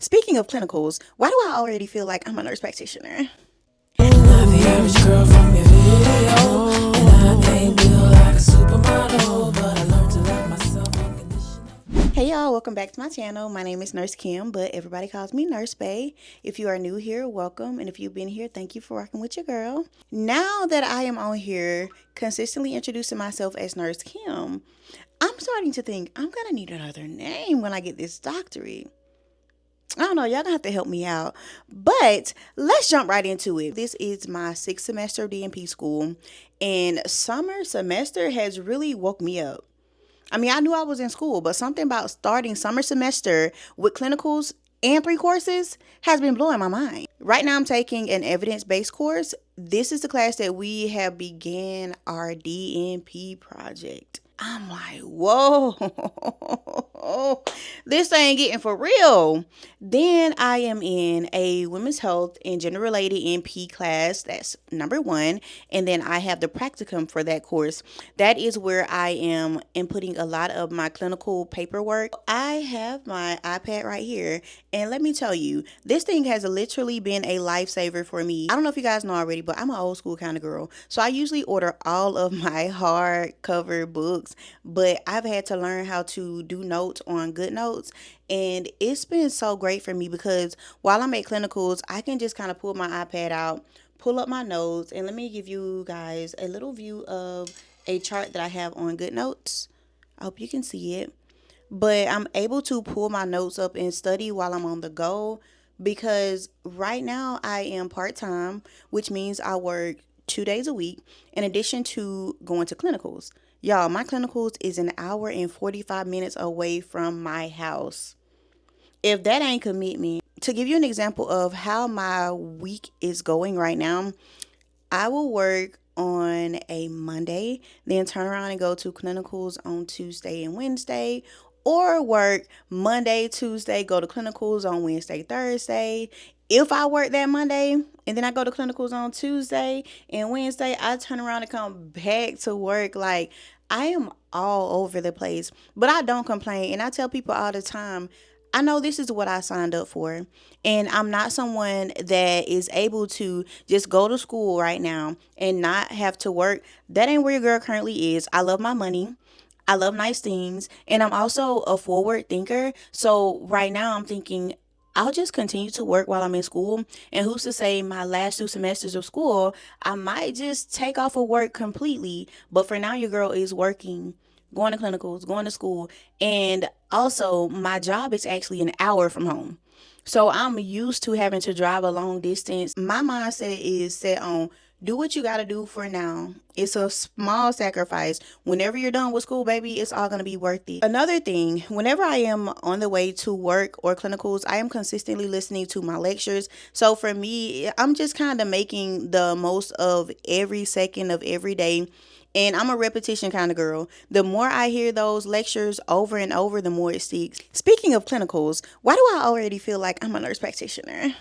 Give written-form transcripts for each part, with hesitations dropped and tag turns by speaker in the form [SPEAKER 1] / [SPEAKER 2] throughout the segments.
[SPEAKER 1] Speaking of clinicals, why do I already feel like I'm a nurse practitioner?
[SPEAKER 2] Not the average girl from your video, and I ain't built like a supermodel, but I learned to love myself unconditionally.
[SPEAKER 1] Hey y'all, welcome back to my channel. My name is Nurse Kim, but everybody calls me Nurse Bay. If you are new here, welcome, and if you've been here, thank you for rocking with your girl. Now that I am on here consistently introducing myself as Nurse Kim, I'm starting to think I'm gonna need another name when I get this doctorate. I don't know, y'all gonna have to help me out. But let's jump right into it. This is my sixth semester of DNP school, and summer semester has really woke me up. I mean, I knew I was in school, but something about starting summer semester with clinicals and 3 courses has been blowing my mind. Right now, I'm taking an evidence-based course. This is the class that we have began our DNP project. I'm like, whoa, this ain't getting for real. Then I am in a women's health and gender related NP class. That's number one. And then I have the practicum for that course. That is where I am inputting a lot of my clinical paperwork. I have my iPad right here. And let me tell you, this thing has literally been a lifesaver for me. I don't know if you guys know already, but I'm an old school kind of girl. So I usually order all of my hardcover books, but I've had to learn how to do notes on GoodNotes, and it's been so great for me because while I'm at clinicals, I can just kind of pull my iPad out, pull up my notes, and let me give you guys a little view of a chart that I have on GoodNotes. I hope you can see it. But I'm able to pull my notes up and study while I'm on the go because right now I am part-time, which means I work 2 days a week in addition to going to clinicals. Y'all, my clinicals is an hour and 45 minutes away from my house. If that ain't commitment, to give you an example of how my week is going right now, I will work on a Monday, then turn around and go to clinicals on Tuesday and Wednesday, or work Monday, Tuesday, go to clinicals on Wednesday, Thursday. If I work that Monday and then I go to clinicals on Tuesday and Wednesday, I turn around and come back to work. Like, I am all over the place, but I don't complain. And I tell people all the time, I know this is what I signed up for. And I'm not someone that is able to just go to school right now and not have to work. That ain't where your girl currently is. I love my money. I love nice things. And I'm also a forward thinker. So right now I'm thinking I'll just continue to work while I'm in school. And who's to say my last 2 semesters of school, I might just take off of work completely. But for now, your girl is working, going to clinicals, going to school. And also, my job is actually an hour from home. So I'm used to having to drive a long distance. My mindset is set on do what you got to do for now. It's a small sacrifice. Whenever you're done with school, baby, it's all going to be worth it. Another thing, whenever I am on the way to work or clinicals, I am consistently listening to my lectures. So for me, I'm just kind of making the most of every second of every day. And I'm a repetition kind of girl. The more I hear those lectures over and over, the more it sticks. Speaking of clinicals, why do I already feel like I'm a nurse practitioner?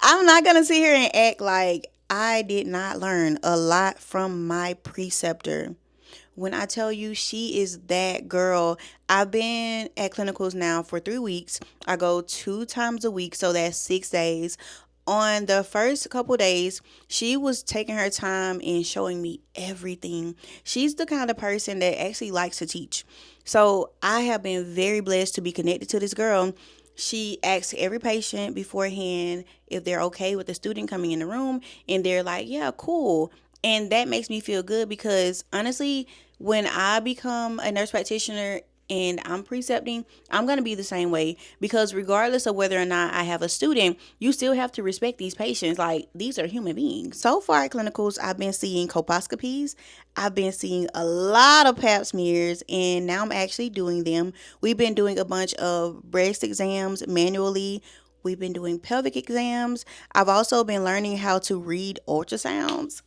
[SPEAKER 1] I'm not going to sit here and act like I did not learn a lot from my preceptor. When I tell you she is that girl, I've been at clinicals now for 3 weeks. I go 2 times a week, so that's 6 days. On the first couple days, she was taking her time and showing me everything. She's the kind of person that actually likes to teach. So I have been very blessed to be connected to this girl. She asks every patient beforehand if they're okay with the student coming in the room, and they're like, yeah, cool. And that makes me feel good because honestly, when I become a nurse practitioner and I'm precepting, I'm going to be the same way because regardless of whether or not I have a student, you still have to respect these patients. Like, these are human beings. So far at clinicals, I've been seeing colposcopies. I've been seeing a lot of pap smears, and now I'm actually doing them. We've been doing a bunch of breast exams manually. We've been doing pelvic exams. I've also been learning how to read ultrasounds.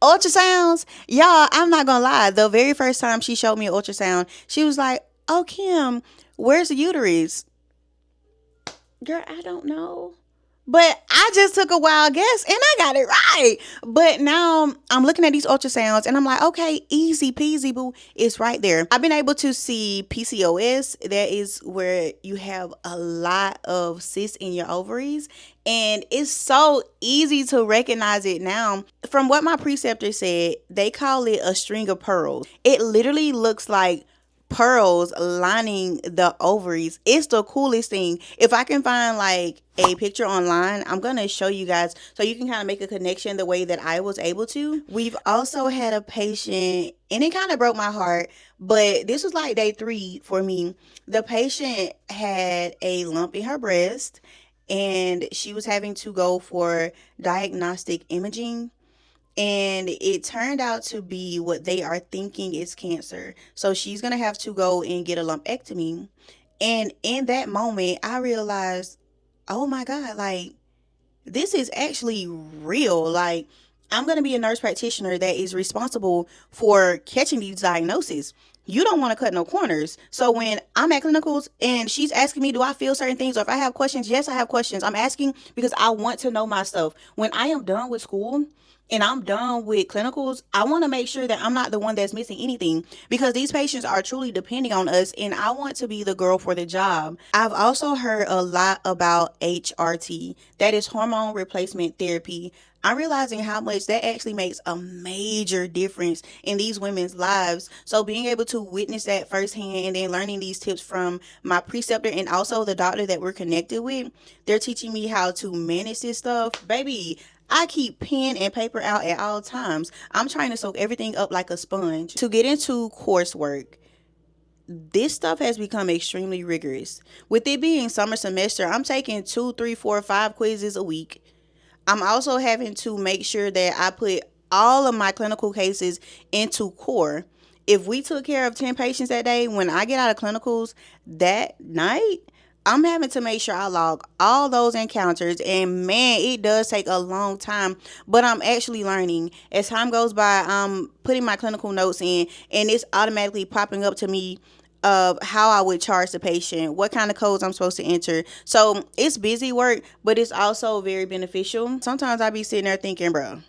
[SPEAKER 1] Ultrasounds, y'all, I'm not gonna lie. The very first time she showed me an ultrasound, she was like, "Oh, Kim, where's the uterus?" Girl, I don't know. But I just took a wild guess and I got it right. But now I'm looking at these ultrasounds and I'm like, okay, easy peasy, boo. It's right there. I've been able to see PCOS. That is where you have a lot of cysts in your ovaries. And it's so easy to recognize it now. From what my preceptor said, they call it a string of pearls. It literally looks like pearls lining the ovaries. It's the coolest thing. If I can find like a picture online, I'm gonna show you guys so you can kind of make a connection the way that I was able to. We've also had a patient, and it kind of broke my heart, but this was like day 3 for me. The patient had a lump in her breast and she was having to go for diagnostic imaging, and it turned out to be what they are thinking is cancer. So she's going to have to go and get a lumpectomy. And in that moment, I realized, oh my God, like this is actually real. Like, I'm going to be a nurse practitioner that is responsible for catching these diagnoses. You don't want to cut no corners. So when I'm at clinicals and she's asking me, do I feel certain things? Or if I have questions, yes, I have questions. I'm asking because I want to know myself. When I am done with school, and I'm done with clinicals, I want to make sure that I'm not the one that's missing anything because these patients are truly depending on us and I want to be the girl for the job. I've also heard a lot about HRT, that is hormone replacement therapy. I'm realizing how much that actually makes a major difference in these women's lives. So being able to witness that firsthand and then learning these tips from my preceptor and also the doctor that we're connected with, they're teaching me how to manage this stuff. Baby, I keep pen and paper out at all times. I'm trying to soak everything up like a sponge. To get into coursework, this stuff has become extremely rigorous. With it being summer semester, I'm taking 2, 3, 4, 5 quizzes a week. I'm also having to make sure that I put all of my clinical cases into core. If we took care of 10 patients that day, when I get out of clinicals that night, I'm having to make sure I log all those encounters. And man, it does take a long time, but I'm actually learning. As time goes by, I'm putting my clinical notes in, and it's automatically popping up to me of how I would charge the patient, what kind of codes I'm supposed to enter. So it's busy work, but it's also very beneficial. Sometimes I be sitting there thinking, bro,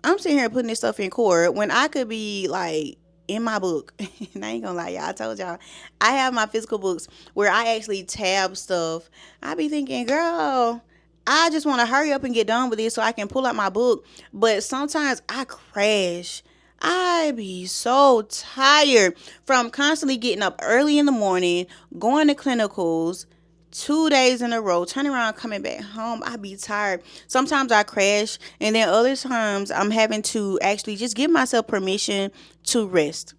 [SPEAKER 1] I'm sitting here putting this stuff in core when I could be like in my book. And I ain't gonna lie, y'all. I told y'all I have my physical books where I actually tab stuff. I be thinking, girl, I just want to hurry up and get done with this so I can pull out my book. But sometimes I crash. I be so tired from constantly getting up early in the morning, going to clinicals, 2 days in a row, turning around, coming back home. I be tired. Sometimes I crash, and then other times I'm having to actually just give myself permission to rest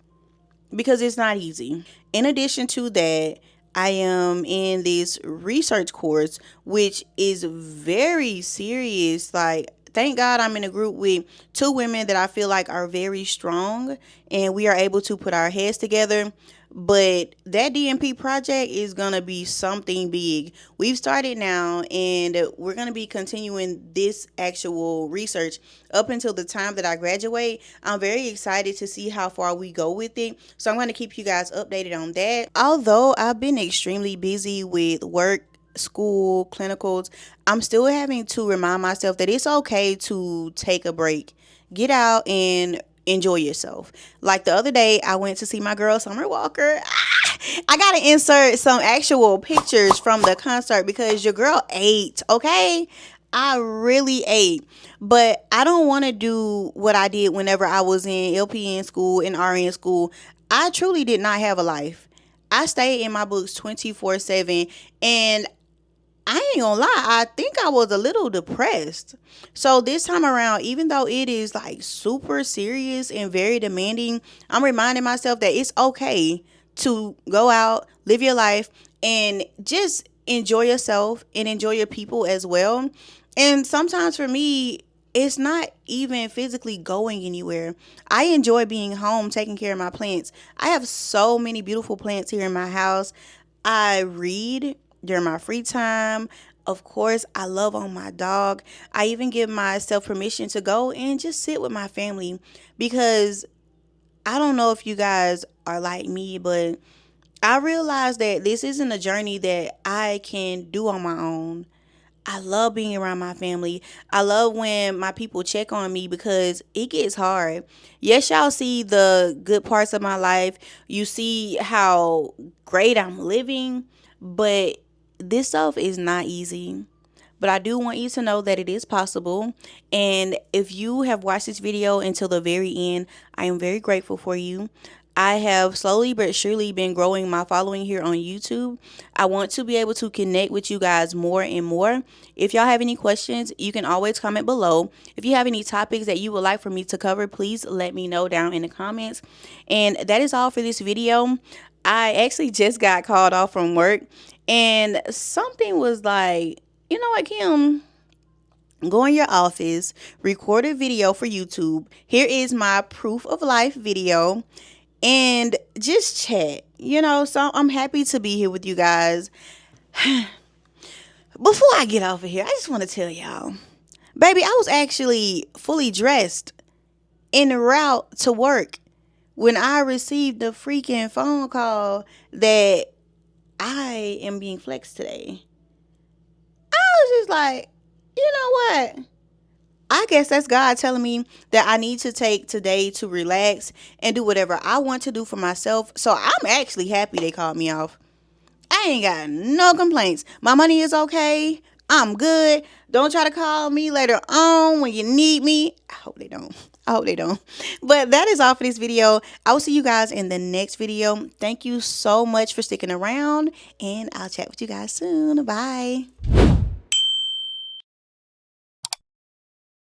[SPEAKER 1] because it's not easy. In addition to that, I am in this research course, which is very serious. Like, thank God I'm in a group with 2 women that I feel like are very strong and we are able to put our heads together. But that DNP project is going to be something big. We've started now and we're going to be continuing this actual research up until the time that I graduate. I'm very excited to see how far we go with it. So I'm going to keep you guys updated on that. Although I've been extremely busy with work, school, clinicals, I'm still having to remind myself that it's okay to take a break. Get out and enjoy yourself. Like the other day, I went to see my girl Summer Walker. I gotta insert some actual pictures from the concert because your girl ate, okay? I really ate. But I don't want to do what I did whenever I was in LPN school and RN school. I truly did not have a life. I stayed in my books 24/7, and I ain't gonna lie, I think I was a little depressed. So this time around, even though it is like super serious and very demanding, I'm reminding myself that it's okay to go out, live your life, and just enjoy yourself and enjoy your people as well. And sometimes for me, it's not even physically going anywhere. I enjoy being home, taking care of my plants. I have so many beautiful plants here in my house. I read during my free time. Of course, I love on my dog. I even give myself permission to go and just sit with my family because I don't know if you guys are like me, but I realize that this isn't a journey that I can do on my own. I love being around my family. I love when my people check on me because it gets hard. Yes, y'all see the good parts of my life. You see how great I'm living, but this stuff is not easy. But I do want you to know that it is possible. And if you have watched this video until the very end, I am very grateful for you. I have slowly but surely been growing my following here on YouTube. I want to be able to connect with you guys more and more. If y'all have any questions, you can always comment below. If you have any topics that you would like for me to cover, please let me know down in the comments. And that is all for this video. I actually just got called off from work and something was like, you know what, Kim? Go in your office, record a video for YouTube. Here is my proof of life video and just chat. So I'm happy to be here with you guys. Before I get off of here, I just want to tell y'all, baby, I was actually fully dressed en route to work when I received the freaking phone call that I am being flexed today. I was just like, you know what? I guess that's God telling me that I need to take today to relax and do whatever I want to do for myself. So I'm actually happy they called me off. I ain't got no complaints. My money is okay. I'm good. Don't try to call me later on when you need me. I hope they don't. I hope they don't. But that is all for this video. I will see you guys in the next video. Thank you so much for sticking around, and I'll chat with you guys soon. Bye.